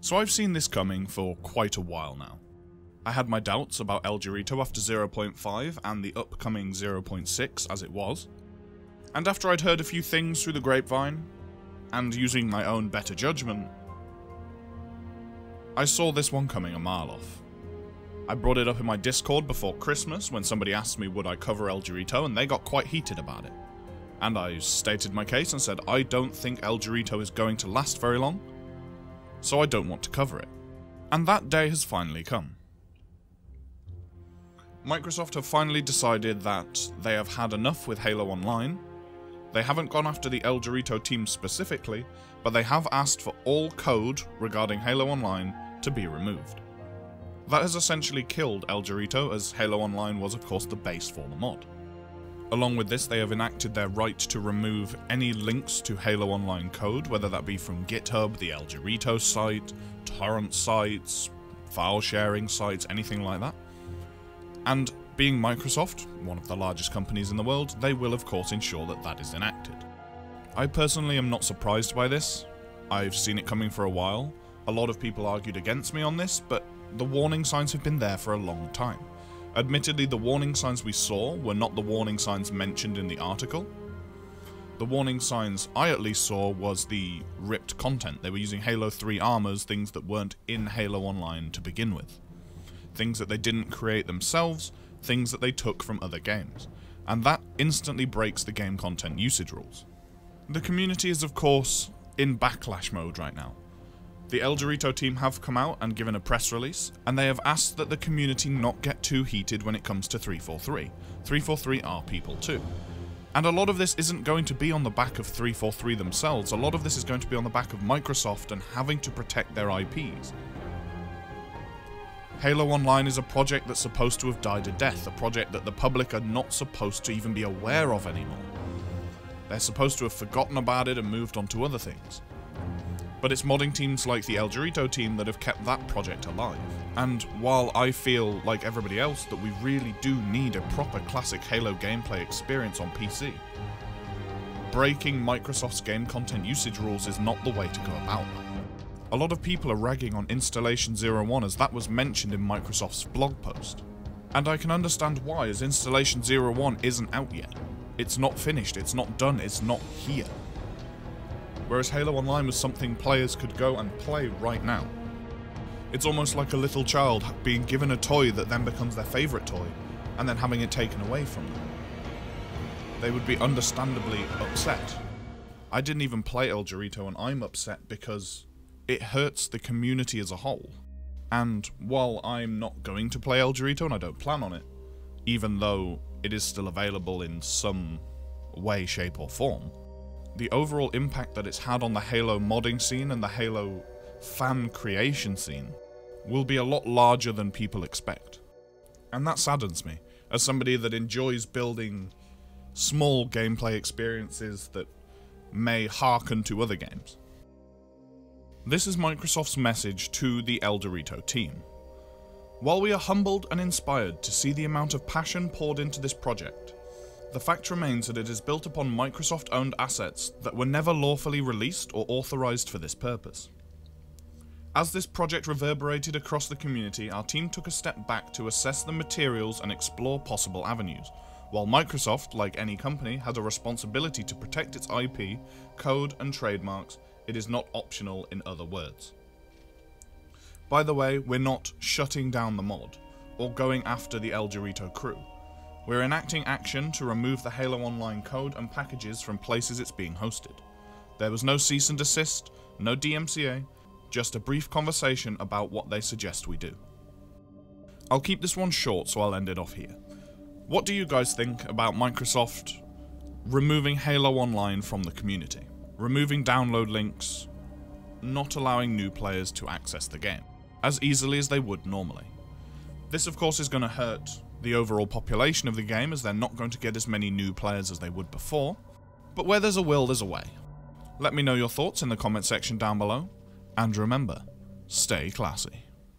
So I've seen this coming for quite a while now. I had my doubts about El Dorito after 0.5 and the upcoming 0.6 as it was, and after I'd heard a few things through the grapevine, and using my own better judgment, I saw this one coming a mile off. I brought it up in my Discord before Christmas when somebody asked me would I cover El Dorito, and they got quite heated about it. And I stated my case and said I don't think El Dorito is going to last very long, so I don't want to cover it. And that day has finally come. Microsoft have finally decided that they have had enough with Halo Online. They haven't gone after the El Dorito team specifically, but they have asked for all code regarding Halo Online to be removed. That has essentially killed El Dorito, as Halo Online was of course the base for the mod. Along with this, they have enacted their right to remove any links to Halo Online code, whether that be from GitHub, the El Dorito site, torrent sites, file sharing sites, anything like that. And being Microsoft, one of the largest companies in the world, they will of course ensure that that is enacted. I personally am not surprised by this. I've seen it coming for a while. A lot of people argued against me on this, but the warning signs have been there for a long time. Admittedly, the warning signs we saw were not the warning signs mentioned in the article. The warning signs I at least saw was the ripped content. They were using Halo 3 armors, things that weren't in Halo Online to begin with. Things that they didn't create themselves, things that they took from other games. And that instantly breaks the game content usage rules. The community is of course in backlash mode right now. The El Dorito team have come out and given a press release, and they have asked that the community not get too heated when it comes to 343. 343 are people too. And a lot of this isn't going to be on the back of 343 themselves, a lot of this is going to be on the back of Microsoft and having to protect their IPs. Halo Online is a project that's supposed to have died a death, a project that the public are not supposed to even be aware of anymore. They're supposed to have forgotten about it and moved on to other things. But it's modding teams like the El Dorito team that have kept that project alive. And while I feel, like everybody else, that we really do need a proper classic Halo gameplay experience on PC, breaking Microsoft's game content usage rules is not the way to go about that. A lot of people are ragging on Installation 01 as that was mentioned in Microsoft's blog post. And I can understand why, as Installation 01 isn't out yet. It's not finished, it's not done, it's not here. Whereas Halo Online was something players could go and play right now. It's almost like a little child being given a toy that then becomes their favourite toy, and then having it taken away from them. They would be understandably upset. I didn't even play El Dorito and I'm upset because it hurts the community as a whole. And while I'm not going to play El Dorito, and I don't plan on it, even though it is still available in some way, shape or form, the overall impact that it's had on the Halo modding scene and the Halo fan creation scene will be a lot larger than people expect. And that saddens me, as somebody that enjoys building small gameplay experiences that may hearken to other games. This is Microsoft's message to the El Dorito team. While we are humbled and inspired to see the amount of passion poured into this project, the fact remains that it is built upon Microsoft-owned assets that were never lawfully released or authorized for this purpose. As this project reverberated across the community, our team took a step back to assess the materials and explore possible avenues, while Microsoft, like any company, had a responsibility to protect its IP, code and trademarks. It is not optional, in other words. By the way, we're not shutting down the mod, or going after the El Dorito crew. We're enacting action to remove the Halo Online code and packages from places it's being hosted. There was no cease and desist, no DMCA, just a brief conversation about what they suggest we do. I'll keep this one short, so I'll end it off here. What do you guys think about Microsoft removing Halo Online from the community? Removing download links, not allowing new players to access the game, as easily as they would normally. This of course is going to hurt the overall population of the game, as they're not going to get as many new players as they would before, but where there's a will, there's a way. Let me know your thoughts in the comment section down below, and remember, stay classy.